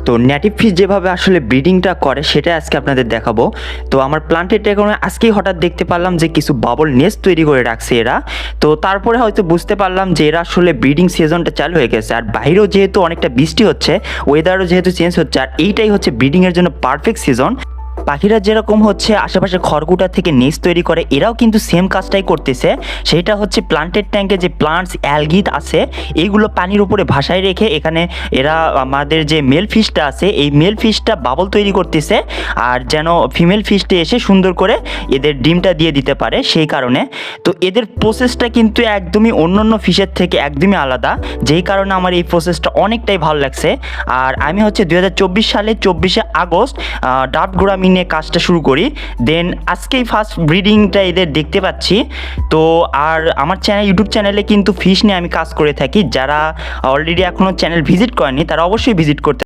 তো native fish যেভাবে আসলে ব্রিডিংটা করে সেটা আজকে আপনাদের দেখাবো। তো আমার প্লান্টেড ড্রাগনে আজকেই হঠাৎ দেখতে পারলাম যে কিছু বাবল নেস্ট তৈরি করে রাখছে এরা। তো তারপরে হয়তো বুঝতে পারলাম যে এরা আসলে ব্রিডিং সিজনটা চালু হয়ে গেছে, আর বাইরেও যেহেতু অনেকটা বৃষ্টি হচ্ছে, ওয়েদারও যেহেতু চেঞ্জ হচ্ছে, আর এইটাই হচ্ছে ব্রিডিংয়ের জন্য পারফেক্ট সিজন। পাখিরা যেরকম হচ্ছে আশেপাশে খড়কুটা থেকে নেস্ট তৈরি করে, এরাও কিন্তু সেম কাজটাই করতেছে। সেটা হচ্ছে প্লান্টেড ট্যাঙ্কে যে প্লান্টস অ্যালগিড আছে এইগুলো পানির উপরে ভাসায় রেখে এখানে এরা আমাদের যে মেল ফিশটা আছে এই মেল ফিশটা বাবল তৈরি করতেছে, আর যেন ফিমেল ফিশটা এসে সুন্দর করে এদের ডিমটা দিয়ে দিতে পারে সেই কারণে। তো এদের প্রসেসটা কিন্তু একদমই অন্য ফিশের থেকে একদমই আলাদা, যেই কারণে আমার এই প্রসেসটা অনেকটাই ভালো লাগছে। আর আমি হচ্ছে 2024 সালে 24শে আগস্ট ডাব গোড়ামি নিয়ে কাজটা শুরু করি। দেন আজকেই ফার্স্ট ব্রিডিংটা এদের দেখতে পাচ্ছি। তো আর আমার ইউটিউব চ্যানেলে কিন্তু ফিশ নিয়ে আমি কাজ করে থাকি। যারা অলরেডি এখনও চ্যানেল ভিজিট করেনি তারা অবশ্যই ভিজিট করতে